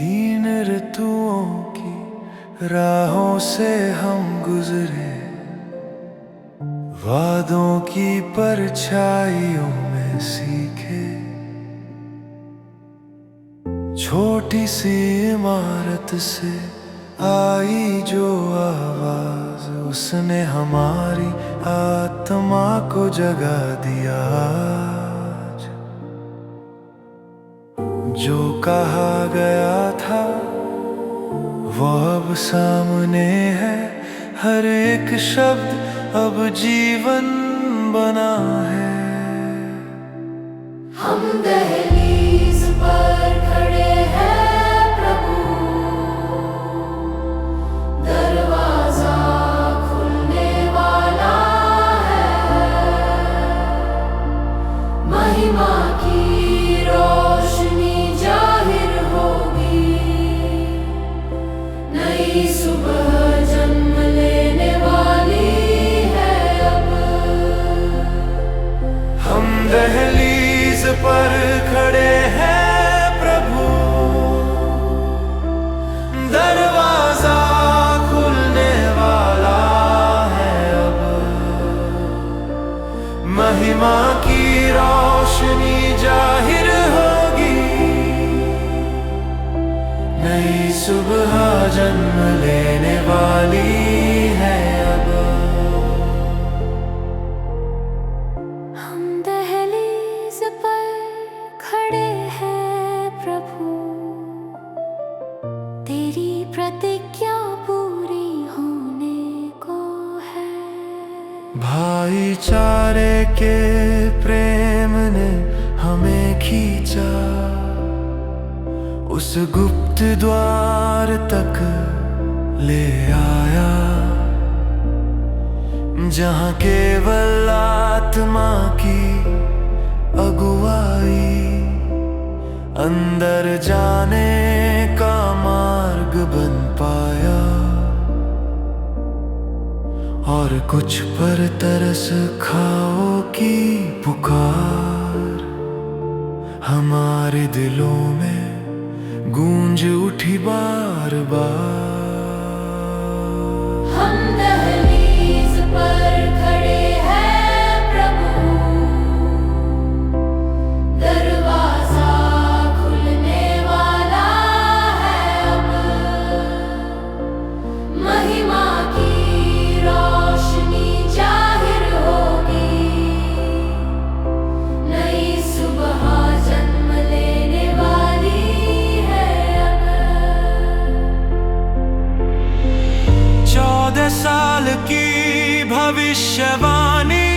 तीन ऋतुओं की राहों से हम गुजरे, वादों की परछाइयों में सीखे। छोटी सी इमारत से आई जो आवाज, उसने हमारी आत्मा को जगा दिया। आज जो कहा गया था वो अब सामने है, हर एक शब्द अब जीवन बना है। हम दहलीज पर खड़े हैं प्रभु, दरवाजा खुलने वाला है। महिमा की रोशनी जाहिर होगी, नई सुबह जन्म लेने वाली है अब। हम दहलीज पर खड़े हैं प्रभु, दरवाजा खुलने वाला है अब। महिमा की रोशनी जाहिर होगी, नई सुबह जन्म लेने वाली है अब। हम दहलीज पर खड़े हैं प्रभु, तेरी प्रतिज्ञा पूरी होने को है। भाईचारे के प्रेम ने हमें खींचा, उस गुप्त द्वार तक ले आया, जहाँ केवल आत्मा की अगुवाई अंदर जाने का मार्ग बन पाया। और कुछ पर तरस खाओ की पुकार हमारे दिलों में गूंज उठी बार बार। हम दहलीज पर खड़े हैं प्रभु, दरवाजा खुलने वाला है अब। महिमा की रोशनी जाहिर होगी, नई सुबह जन्म लेने वाली है अब। 14 साल की भविष्यवाणी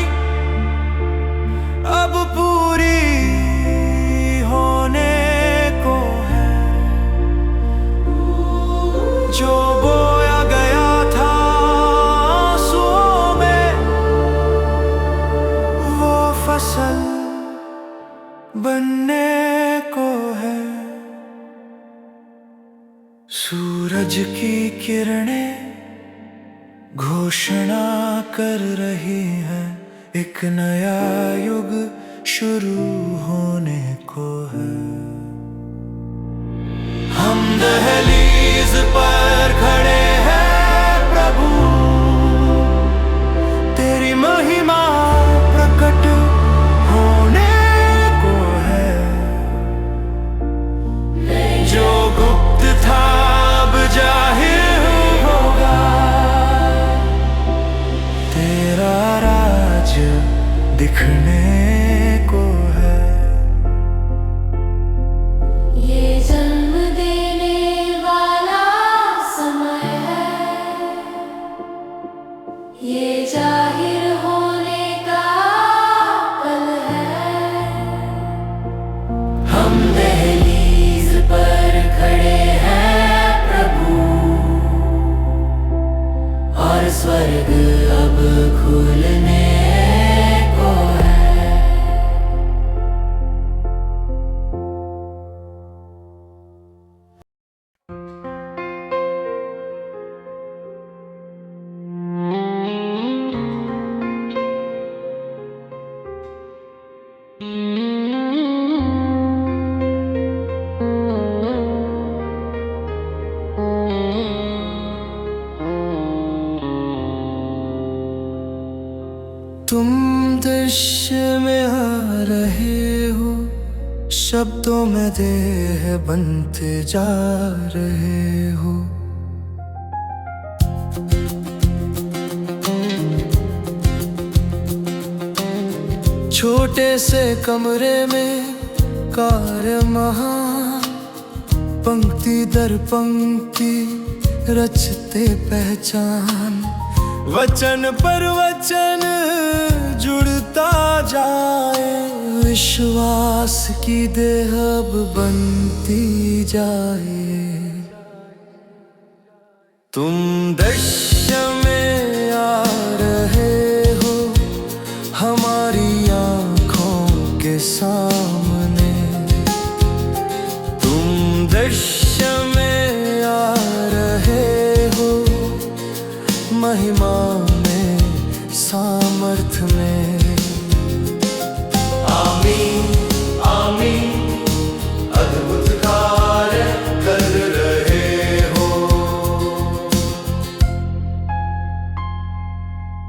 अब पूरी होने को है। जो बोया गया था आंसुओं में, वो फसल बनने को है। सूरज की किरणें घोषणा कर रही है, एक नया युग शुरू होने को है। हम दहलीज पर खड़े हैं प्रभु, तेरी महिमा प्रकट होने को है। जो गुप्त था अब जाहिर होगा, तेरा राज दिखने को है। ये जन्म देने वाला समय है, ये जाहिर होने का पल है। हम दहलीज पर खड़े हैं प्रभु, और स्वर्ग अब खुलने को है। दृश्य में आ रहे हो, शब्दों में देह बनते जा रहे हो। छोटे से कमरे में कार्य महान, पंक्ति दर पंक्ति रचते पहचान। वचन पर वचन जुड़ता जाए, विश्वास की देह अब बनती जाए। तुम दृश्य में आ रहे हो, हमारी आँखों के सामने। तुम दृश्य में आ रहे हो, महिमा में, सामर्थ्य में। आमीन आमीन, अद्भुत कार्य कर रहे हो।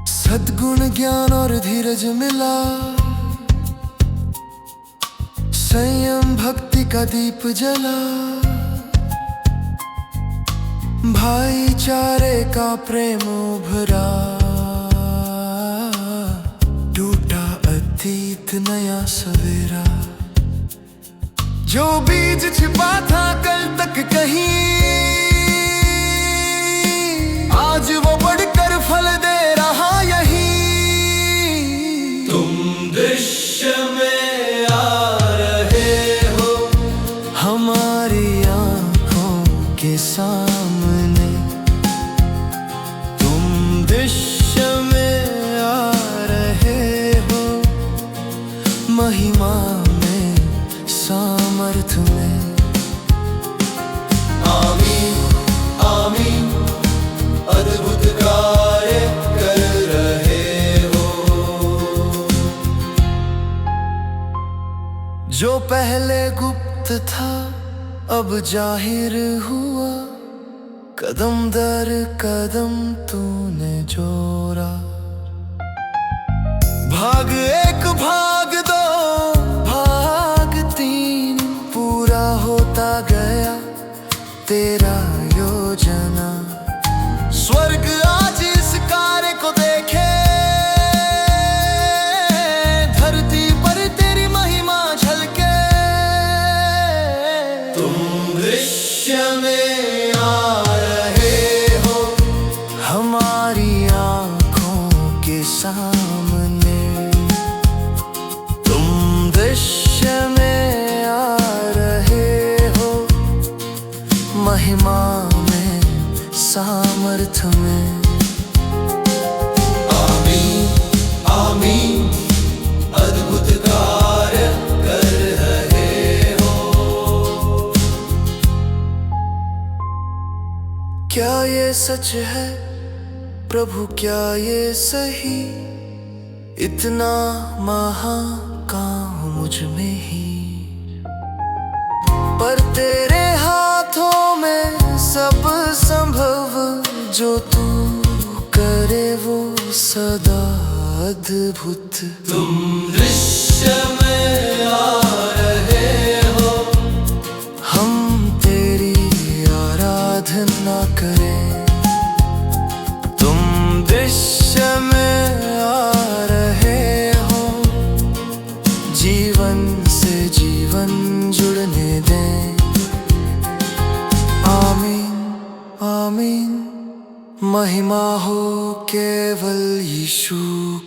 सद्गुण ज्ञान और धीरज मिला, संयम भक्ति का दीप जला। भाईचारे का प्रेम उभरा, टूटा अतीत नया सवेरा। जो बीज छिपा था कल तक कहीं, आज वो बढ़कर फल दे रहा यहीं। तुम दृश्य में आ रहे हो, हमारी आँखों के सामने। तुम दृश्य में आ रहे हो, महिमा में, सामर्थ्य में। आमीन आमीन, अद्भुत कार्य कर रहे हो। जो पहले गुप्त था अब जाहिर हुआ, कदम दर कदम तूने जोड़ा। भाग एक भाग दो भाग तीन, पूरा होता गया तेरा योजना। स्वर्ग आज इस कार्य को देखे, धरती पर तेरी महिमा झलके। तुम दृश्य में आ रहे हो, हमारी आँखों के सामने। तुम दृश्य में आ रहे हो, महिमा में, सामर्थ्य में। आमीन आमीन, अद्भुत कार्य कर रहे हो। क्या ये सच है प्रभु, क्या ये सही? इतना महाकाम मुझ में ही, पर तेरे हाथों में सब संभव। जो तू करे वो सदा अद्भुत। तुम दृश्य में आ रहे हो, हम तेरी आराधना करें। तुम दृश्य में आ रहे हो, जीवन से जीवन जुड़ने दें। आमीन आमीन, महिमा हो केवल यीशु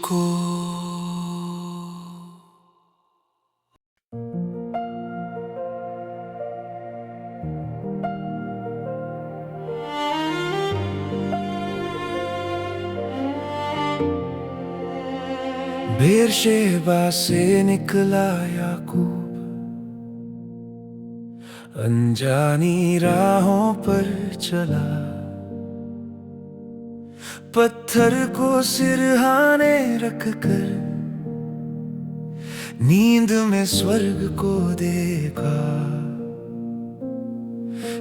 को। बेरशेबा से निकला याकूब, अनजानी राहों पर चला। पत्थर को सिरहाने रखकर नींद में स्वर्ग को देखा।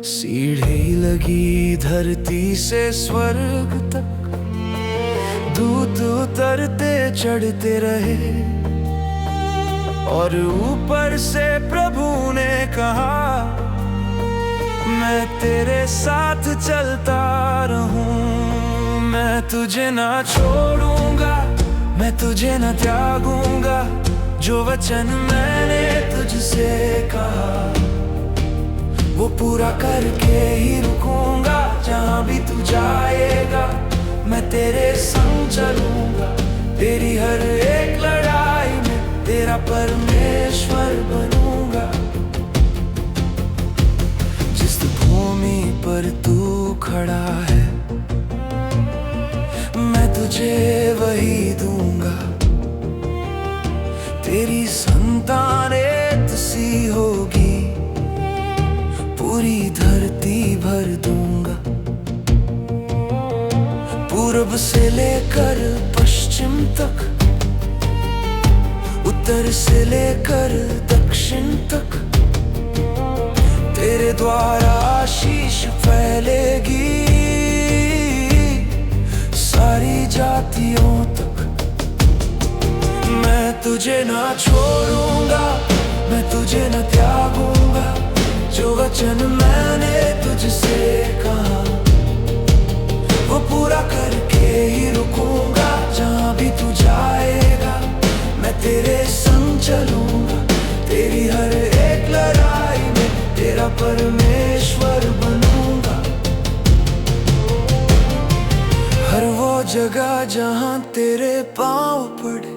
सीढ़ी लगी धरती से स्वर्ग तक, दूत उतरते चढ़ते रहे, और ऊपर से प्रभु ने कहा, मैं तेरे साथ चलता रहूं, मैं तुझे ना छोड़ूंगा, मैं तुझे ना त्यागूंगा, जो वचन मैंने तुझसे कहा वो पूरा करके ही रुकूंगा। जहां भी तू जाएगा मैं तेरे संग चलूंगा, तेरी हर एक लड़ाई में तेरा परमेश्वर बनूंगा। जिस भूमि पर तू खड़ा है मैं तुझे वही दूंगा, तेरी संतानें सी होगी, पूरी धरती भर दूंगा। पूरब से लेकर पश्चिम तक, उत्तर से लेकर दक्षिण तक, तेरे द्वारा आशीष फैलेगी सारी जातियों तक। मैं तुझे ना छोड़ूंगा, मैं तुझे ना त्यागूंगा, जो वचन मैंने तुझसे कहा वो पूरा करके ही रुकूंगा। जहां भी तू जाएगा मैं तेरे संग चलूंगा, तेरी हर एक लड़ाई में तेरा परमेश्वर बनूंगा। हर वो जगह जहां तेरे पांव पड़े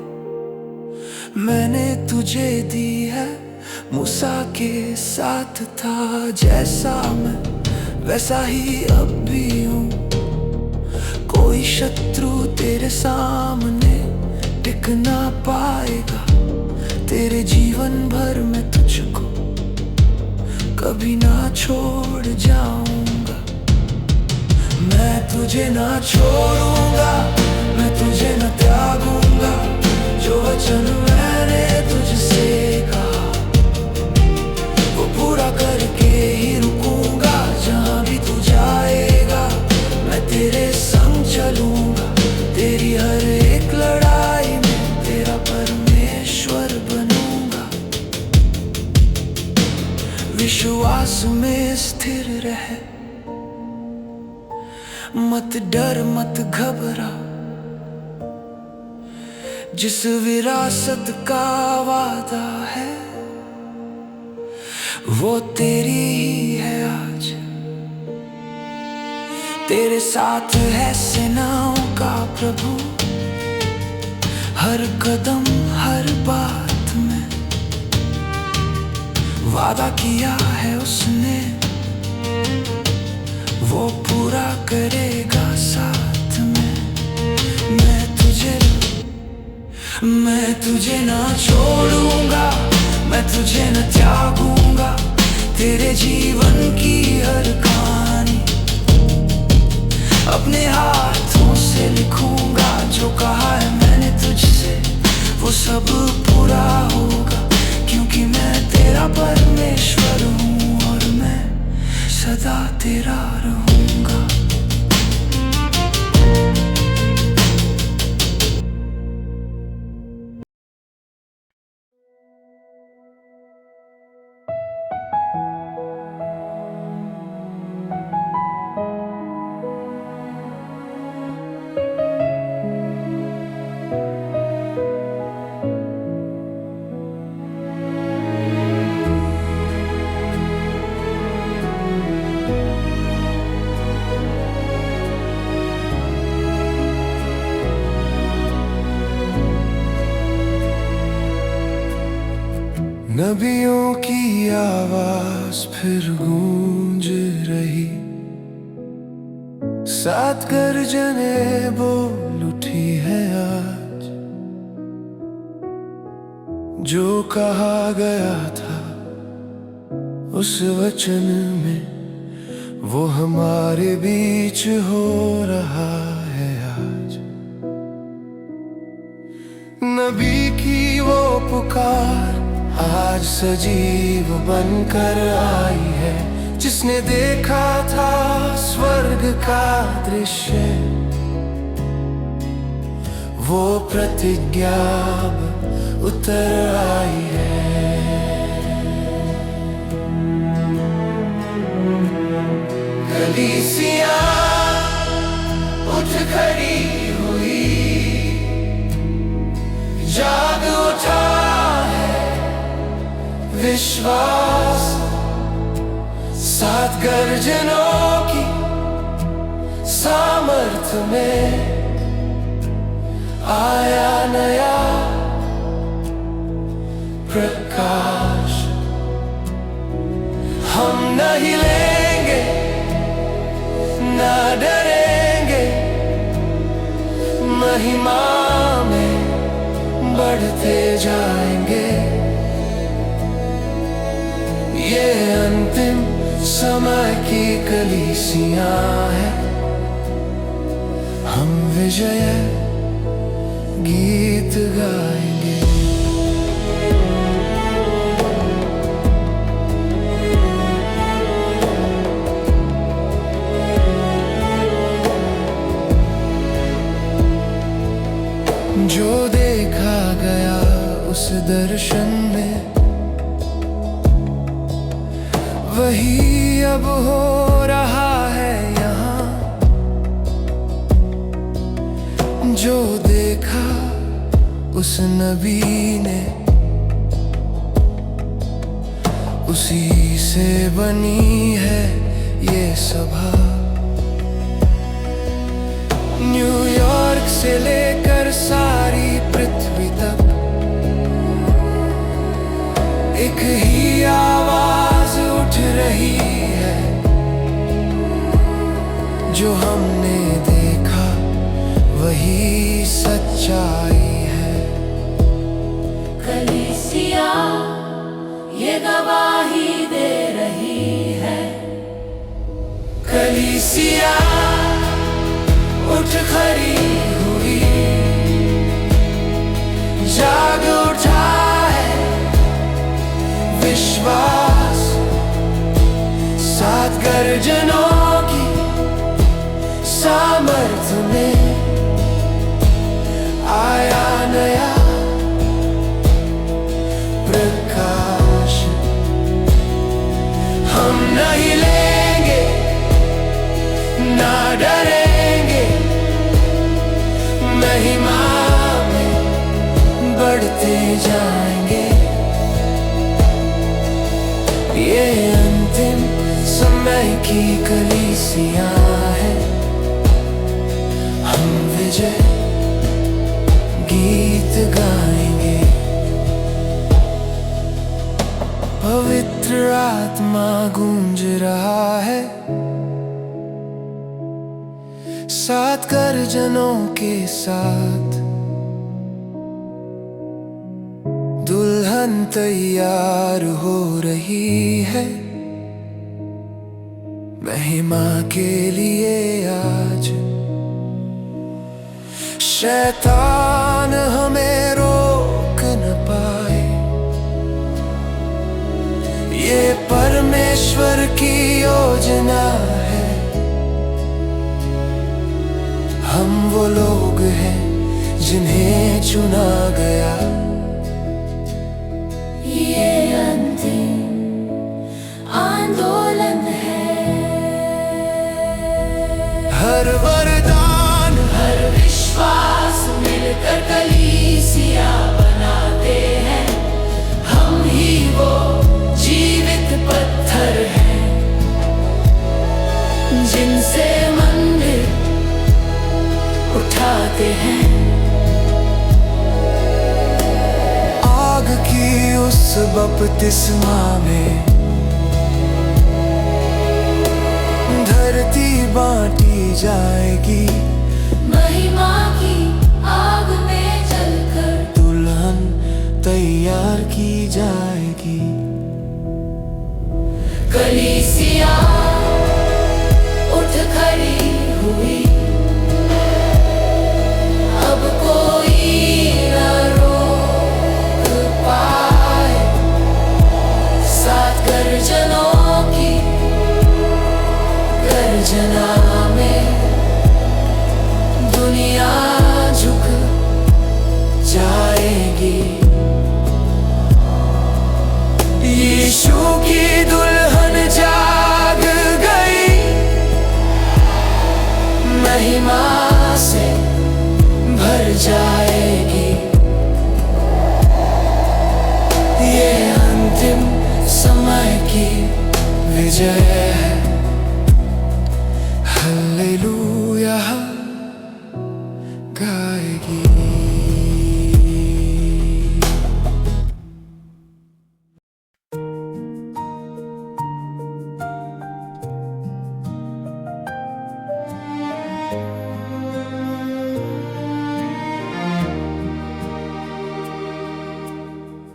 मैंने तुझे दी है। मूसा के साथ था जैसा मैं वैसा ही अब भी हूँ, कोई शत्रु तेरे सामने टिक ना पाएगा। तेरे जीवन भर मैं तुझको कभी ना छोड़ जाऊंगा। मैं तुझे ना छोड़ूंगा, मैं तुझे ना त्यागूंगा, जो वचन मैंने तुझसे कहा वो पूरा करके ही रुकूंगा। जहां भी तू जाएगा मैं तेरे संग चलूंगा, तेरी हर एक लड़ाई में तेरा परमेश्वर बनूंगा। विश्वास में स्थिर रहे, मत डर मत घबरा, जिस विरासत का वादा है वो तेरी ही है आज। तेरे साथ है सेनाओं का प्रभु, हर कदम हर बात में वादा किया है उसने, वो पूरा करेगा साथ में। मैं तुझे ना छोड़ूंगा, मैं तुझे न त्यागूंगा, तेरे जीवन की हर कहानी अपने हाथों से लिखूंगा। जो कहा है मैंने तुझसे वो सब पूरा होगा, क्योंकि मैं तेरा परमेश्वर हूँ और मैं सदा तेरा रहूंगा। नबियों की आवाज फिर गूंज रही, सात गर्जने बोल उठी है आज। जो कहा गया था उस वचन में वो हमारे बीच हो रहा है आज। नबी की वो पुकार आज सजीव बनकर आई है, जिसने देखा था स्वर्ग का दृश्य वो प्रतिज्ञा अब उतर आई है। कलीसिया उठ खड़ी हुई, जाग उठा है विश्वास, सात गर्जनों की सामर्थ्य में आया नया प्रकाश। हम नहीं लेंगे, ना डरेंगे, महिमा में बढ़ते जाएंगे। ये अंतिम समय की कलीसिया है, हम विजय गीत गाएंगे। जो देखा गया उस दर्शन में, वही अब हो रहा है यहाँ। जो देखा उस नबी ने, उसी से बनी है ये सभा। न्यूयॉर्क से लेकर सारी पृथ्वी तक एक ही आवाज उठ रही है। जो हमने देखा वही सच्चाई है। कलीसिया ये गवाही दे रही है। कलीसिया उठ खड़ी हुई, जाग उठा है विश्वास, सात गर्जनों की सामर्थ्य में आया नया प्रकाश। हम नहीं लेंगे, ना डरेंगे, महिमा में बढ़ते जाएंगे। ये अंतिम समय की कलीसिया है, हम विजय गीत गाएंगे। पवित्र आत्मा गूंज रहा है, सात गर्जनों के साथ दुल्हन तैयार हो रही है महिमा के लिए आज। शैतान हमें रोक न पाए, ये परमेश्वर की योजना है। हम वो लोग हैं जिन्हें चुना गया। ये अंतिम आंदोलन है। हर वरदान, हर विश्वास मिलकर कलीसिया बनाते हैं। हम ही वो जीवित पत्थर हैं, जिनसे मंदिर उठाते हैं। आग की उस बपतिस्मा में धरती बांटी जाएगी। महिमा की आग में जलकर दुल्हन तैयार की जाएगी। कलीसिया उठ खड़ी हुई, अब कोई न रोक पाए। सात गर्जनों की गर्जना में दुनिया झुक जाएगी। ये अंतिम समय की विजय है। हालेलुया गाएगी।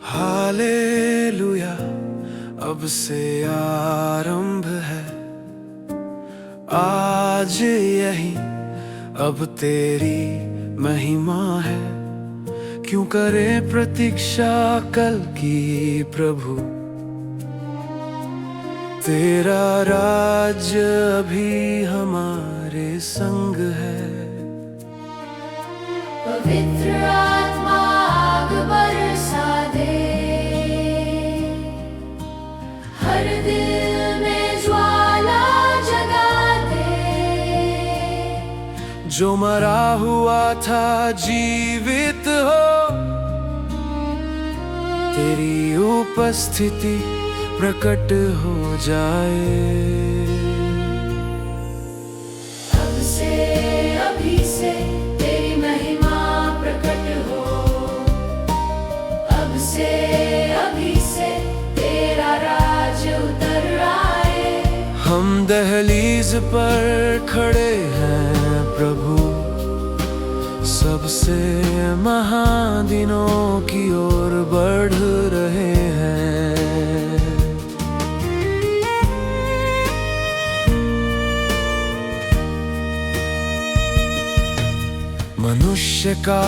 हालेलुया अब से आरंभ है। आज यही अब तेरी महिमा है। क्यों करे प्रतीक्षा कल की प्रभु, तेरा राज्य अभी हमारे संग है। पवित्र आत्मा आग बरसा दे, हर दिल में ज्वाला जगा दे। जो मरा हुआ था जीवित हो, तेरी उपस्थिति प्रकट हो जाए। अब से अभी से तेरी महिमा प्रकट हो। अब से अभी से तेरा राज उतर आए। हम दहलीज पर खड़े हैं प्रभु, सबसे महादिनों की ओर बढ़ रहे हैं। मनुष्य का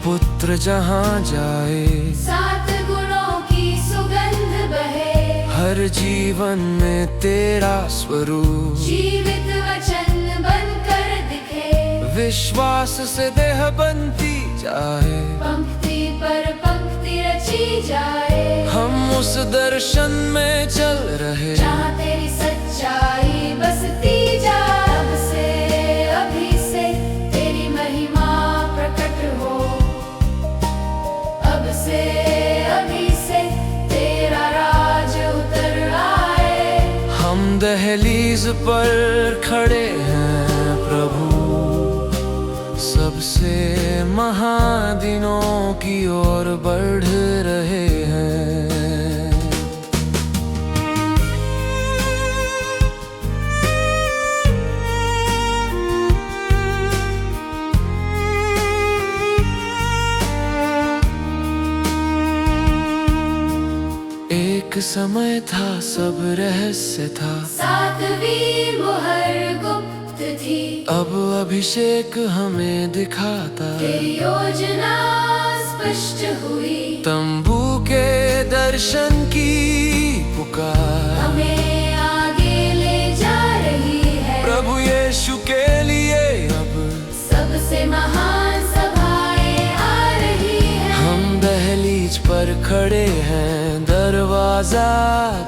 पुत्र जहाँ जाए, 7 गुणों की सुगंध बहे। हर जीवन में तेरा स्वरूप जीवित वचन बनकर दिखे। विश्वास से देह बनती जाए, पंक्ति पर पंक्ति रची जाए। हम उस दर्शन में चल रहे, जहाँ तेरी सच्चाई बसती जाए। अब से अभी से तेरी महिमा प्रकट हो। अब से अभी से तेरा राज उतर आए। हम दहलीज पर खड़े हैं प्रभु, सबसे महादिनों की ओर बढ़ रहे हैं। एक समय था सब रहस्य था, 7वीं मुहर गुप्त थी। अब अभिषेक हमें दिखाता, तेरी योजना स्पष्ट हुई। तंबू के दर्शन की पुकार हमें आगे ले जा रही है। प्रभु यीशु के लिए अब सबसे महान सभाएं आ रही है। हम दहलीज पर खड़े हैं, दरवाजा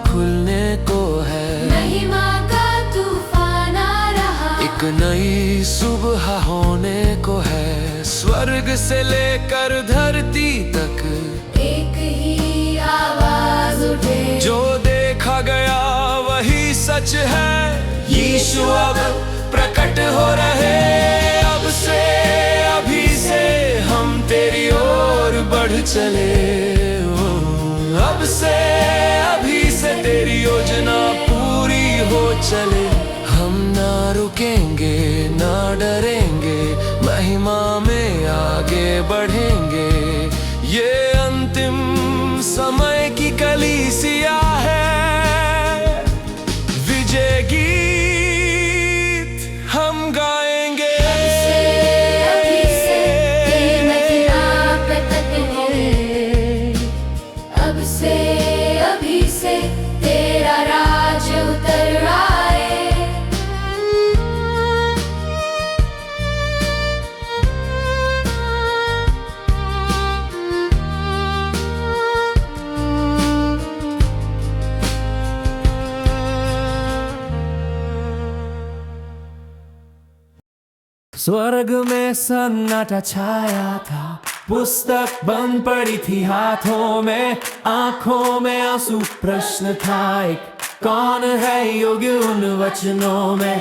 खुलने को है। महिमा का तूफान आ रहा। एक नई सुबह होने को है। स्वर्ग से लेकर धरती तक एक ही आवाज उठे। जो देखा गया वही सच है। यीशु अब प्रकट हो रहे। अब से अभी से हम तेरी ओर बढ़ चले। अब से अभी से तेरी योजना पूरी हो चले। हम ना रुकेंगे ना डरेंगे, महिमा में आगे बढ़ेंगे। ये अंतिम समय की कलीसिया है, विजय गीत हम गाएंगे। अभी से तेरी महिमा प्रकट हो। अब से अभी से तेरा राज उतर आए। स्वर्ग में सन्नाटा छाया था, पुस्तक बंद पड़ी थी हाथों में, आंखों में आंसू, प्रश्न था एक, कौन है योग्य उन वचनों में।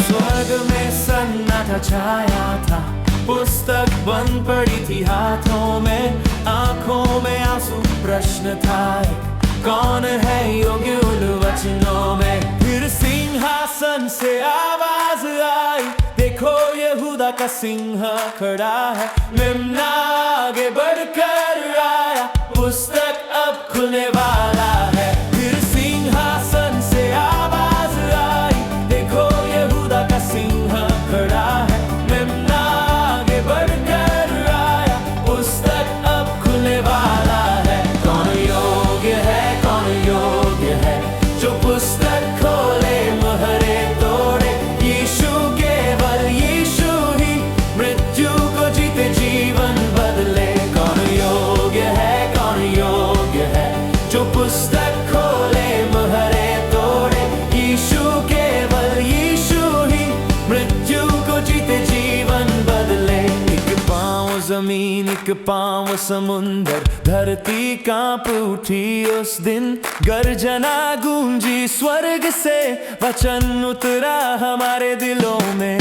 स्वर्ग में सन्नाटा छाया था, पुस्तक बंद पड़ी थी हाथों में, आंखों में आंसू, प्रश्न था एक, कौन है योग्य उन वचनों में। फिर सिंहासन से आवाज आई, देखो यहूदा का सिंह खड़ा है, मेमना आगे बढ़कर आया, पुस्तक अब खुलने वाला है। फिर सिंहासन से आवाज आई, देखो यहूदा का सिंह खड़ा है, मेमना आगे बढ़कर आया, पुस्तक अब खुलने वाला है। कौन योग्य है, कौन योग्य है, जो पुस्तक खोले मुहरे तोड़े, यीशु केवल यीशु ही, मृत्यु को जीते जीवन बदले। कौन योग्य है, कौन योग्य है, जो पुस्तक खोले मुहरे तोड़े, यीशु केवल यीशु ही, मृत्यु को जीते जीवन बदले। एक पाँव जमीन, एक पाँव समुंदर, धरती कांप उठी उस दिन, गर्जना गूंजी स्वर्ग से, वचन उतरा हमारे दिलों में।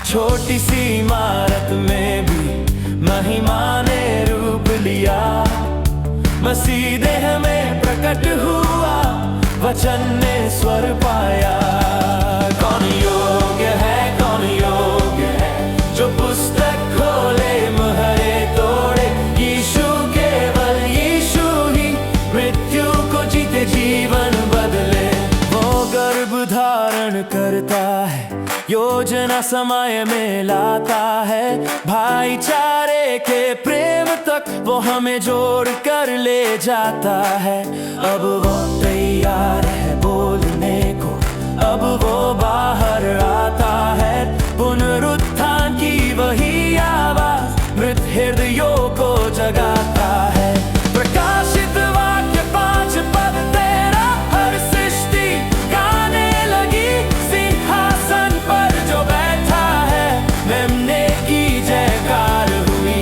छोटी सी इमारत में भी महिमा ने रूप लिया, मसीह देह में प्रकट हुआ, वचन ने स्वर पाया। कौन योग्य है, कौन योग्य है, जो पुस्तक खोले मुहरे तोड़े, यीशु केवल यीशु ही, मृत्यु को जीते जीवन बदले। वो गर्भ धारण करता है, योजना समय में लाता है, भाईचारे के प्रेम तक वो हमें जोड़ कर ले जाता है। अब वो तैयार है बोलने को, अब वो बाहर आता है, पुनरुत्थान की वही आवाज मृत हृदयों को जगाता है। प्रकाशित वाक्य 5 पद 13, हर सृष्टि गाने लगी, सिंहासन पर जो बैठा है, मेमने की जयकार हुई।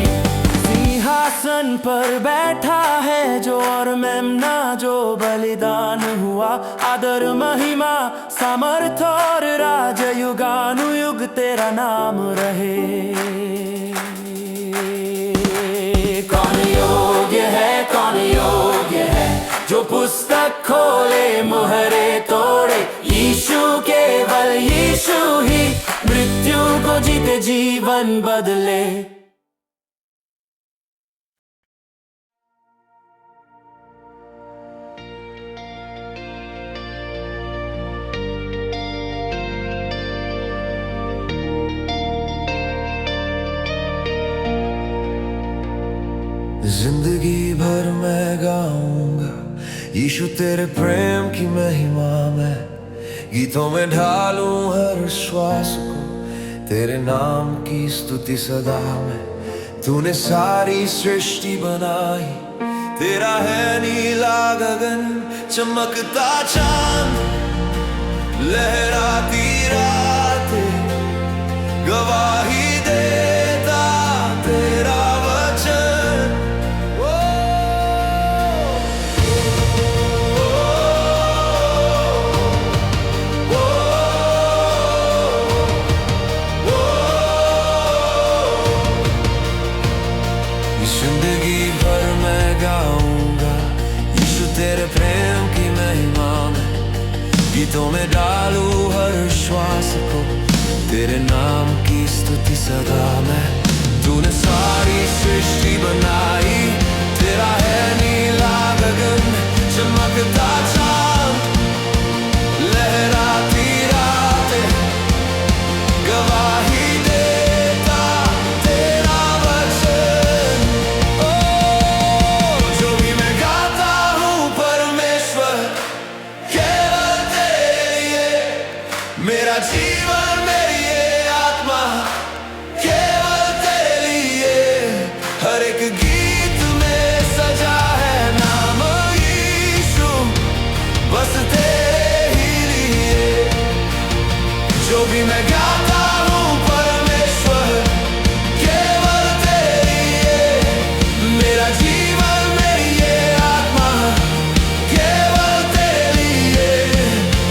सिंहासन पर बैठा है जो, और मेमना जो बलिदान हुआ, आदर महिमा सामर्थ और राज युगानुयुग तेरा नाम रहे। कौन योग्य है, कौन योग्य है, जो पुस्तक खोले मुहरे तोड़े, यीशु केवल यीशु ही, मृत्यु को जीते जीवन बदले। जिंदगी भर मैं गाऊंगा यीशु तेरे प्रेम की महिमा में, गीतों में ढालूं हर श्वास को, तेरे नाम की स्तुति सदा में। तूने सारी सृष्टि बनाई, तेरा है नीला गगन, चमकता चांद, लहराती रातें, गवाही देता तेरा वचन। जिंदगी भर मैं गाऊंगा यीशु तेरे प्रेम की महिमा में, गीतों में डालूं हर श्वास को, तेरे नाम की स्तुति सदा में। तूने सारी सृष्टि बनाई, तेरा है नीला गगन, चमकता चांद, लहराती रातें, गवाही देता तेरा वचन। ओ जो भी मैं गाता हूँ परमेश्वर केवल तेरे लिए, मेरा जीवन मेरी ये आत्मा केवल तेरे लिए, हर एक गीत में सजा है नाम यीशु, बस तेरे जो भी मैं गाता हूँ परमेश्वर केवल तेरे लिए। मेरा जीवन मेरी ये आत्मा केवल तेरे लिए।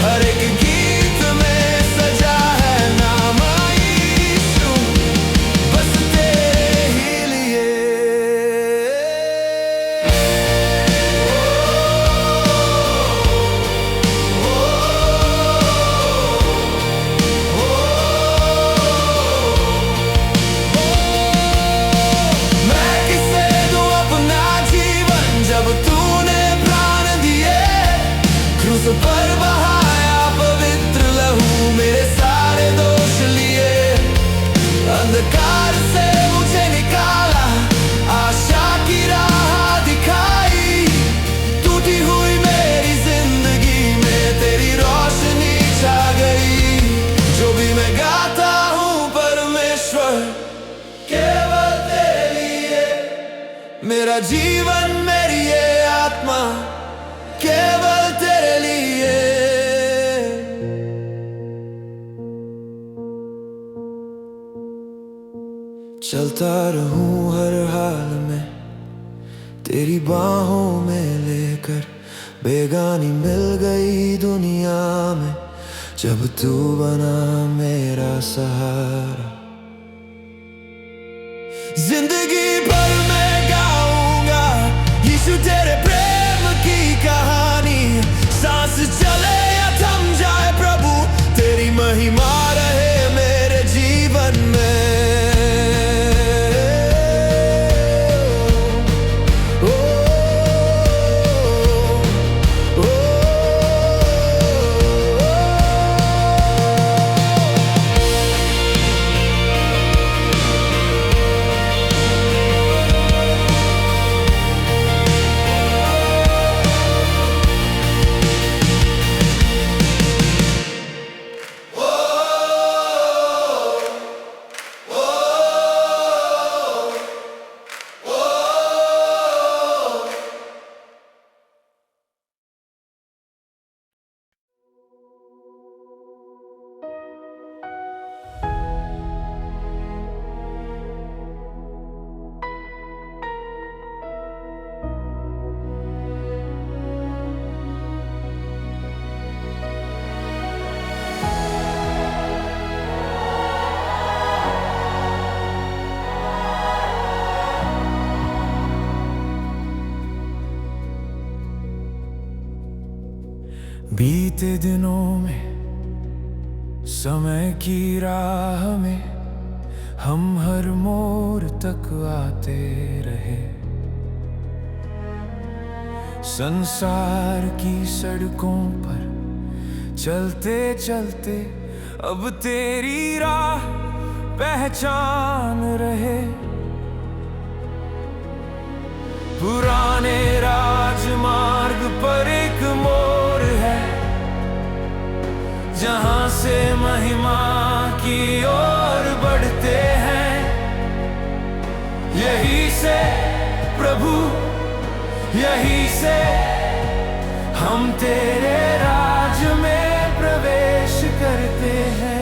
हर एक गीत में सजा है नाम यीशु, बस तेरे ही लिए। मैं किसे दूं अपना जीवन जब तूने प्राण दिए। क्रूस पर बहाया पवित्र लहू मेरे सारे दोष लिए। अंधकार से मुझे निकाला, आशा की राह दिखाई। टूटी हुई मेरी जिंदगी में तेरी रोशनी छा गई। जो भी मैं गाता हूँ परमेश्वर केवल तेरे लिए। मेरा जीवन मेरी ये आत्मा केवल तेरे लिए। चलता रहूं हर हाल में तेरी बाहों में लेकर। बेगानी मिल गई दुनिया में जब तू बना मेरा सहारा। जिंदगी भर मैं गाऊंगा यीशु तेरे प्रेम की कहानी। सांस चले या थम जाए प्रभु तेरी महिमा रहे मेरे जीवन में। बीते दिनों में समय की राह में हम हर मोड़ तक आते रहे। संसार की सड़कों पर चलते चलते अब तेरी राह पहचान रहे। पुराने राजमार्ग पर एक मोड़ है जहां से महिमा की ओर बढ़ते हैं। यही से प्रभु यही से हम तेरे राज में प्रवेश करते हैं।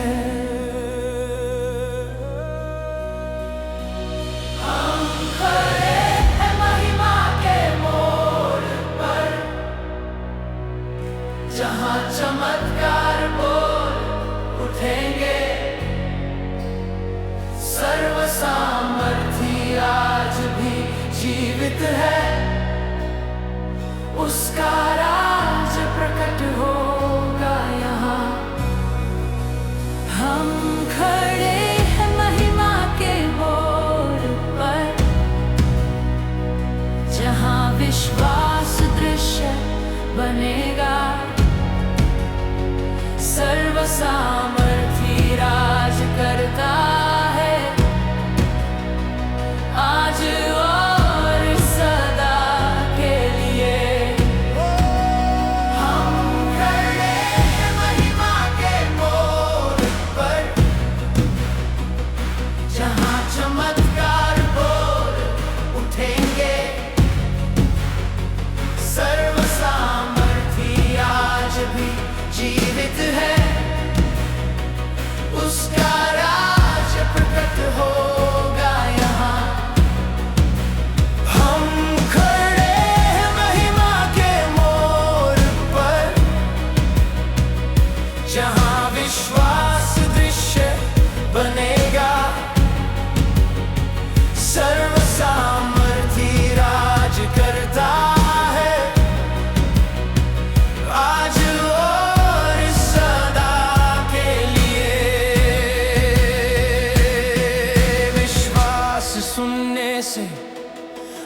जहाँ चमत्कार बोल उठेंगे, सर्व सामर्थी आज भी जीवित है। उसका राज प्रकट होगा यहाँ। हम खड़े हैं महिमा के मोड़ पर, जहाँ विश्वास दृश्य बनेगा। सर्व सामर्थी राज करता है आज और सदा के लिए। हम खड़े हैं महिमा के मोड़ पर, जहाँ चमत्कार बोल उठेंगे। सर्व सामर्थी आज भी जीवित है।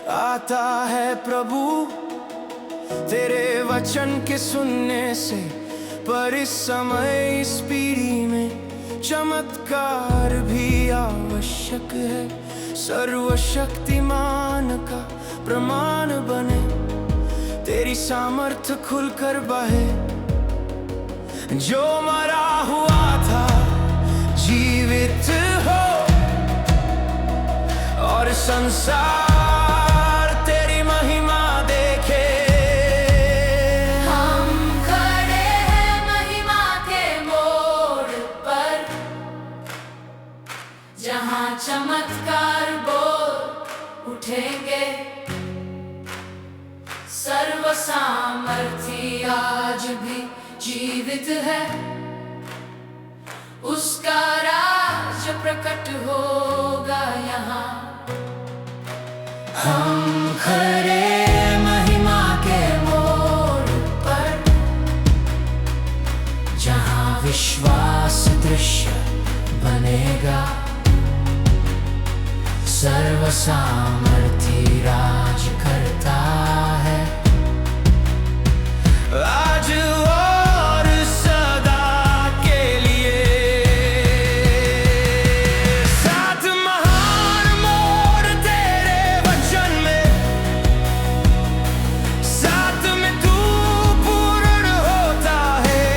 आता है प्रभु तेरे वचन के सुनने से। पर इस समय इस पीढ़ी में चमत्कार भी आवश्यक है। सर्वशक्तिमान का प्रमाण बने, तेरी सामर्थ खुलकर बहे। जो मरा हुआ था जीवित हो, और संसार तेरी महिमा देखे। हम खड़े हैं महिमा के मोड़ पर, जहाँ चमत्कार बोल उठेंगे। सर्व सामर्थी आज भी जीवित है, उसका राज प्रकट होगा यहाँ। हम खड़े महिमा के मोड़ पर, जहाँ विश्वास दृश्य बनेगा। सर्व सामर्थी राज करता है आज और सदा के लिए। सात महान मोड़ तेरे वचन में, सात में तू पूर्ण होता है।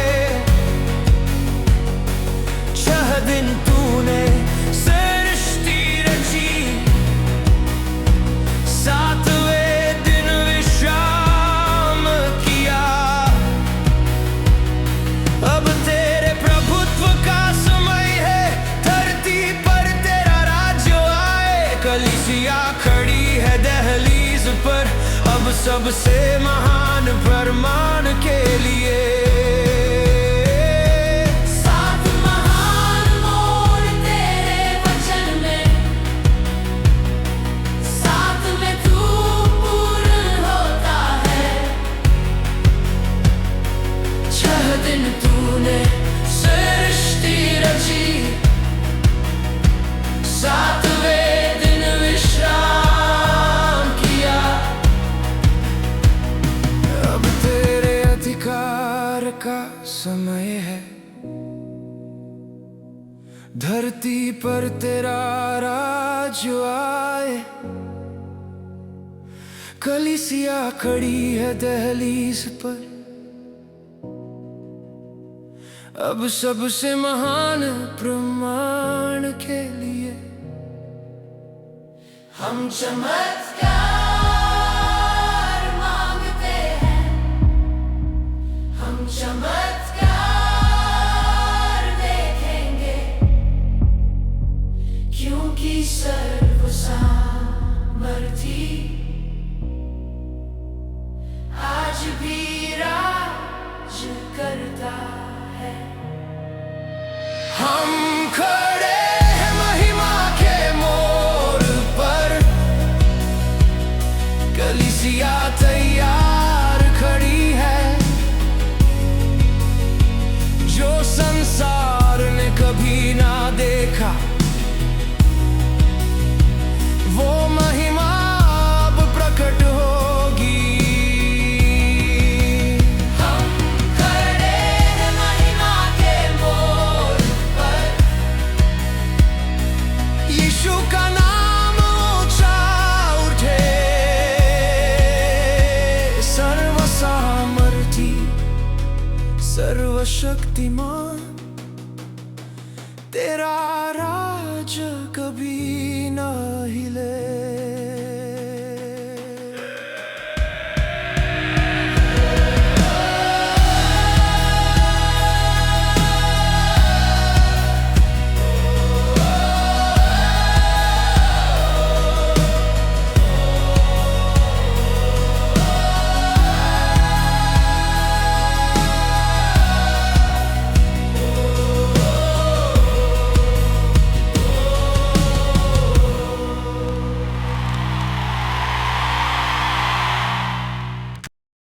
6 दिन तूने सृष्टि रची, 7वें दिन विश्राम किया। अब तेरे प्रभुत्व का समय है, धरती पर तेरा राज्य आए। कलीसिया खड़ी है दहलीज पर, अब सबसे महान फरमान के लिए। सात महान मोड़ तेरे वचन में, सात में तू पूर्ण होता है। 6 दिन तूने सृष्टि रची, 7वें दिन विश्राम किया। अब तेरे अधिकार का समय है, धरती पर तेरा राज आए। कलीसिया खड़ी है दहलीज पर, अब सबसे महान प्रमाण के लिए। हम चमत्कार मांगते हैं, हम चमत्कार देखेंगे। क्योंकि सर्व सामर्थी आज भी राज करता है। हम खड़े हैं महिमा के मोड़ पर, कलीसिया तैयार खड़ी है। जो संसार ने कभी ना देखा, वो महिमा अब प्रकट होगी। हम खड़े हैं महिमा के मोड़ पर, यीशु का नाम ऊंचा उठे। सर्व सामर्थी सर्वशक्तिमान तेरा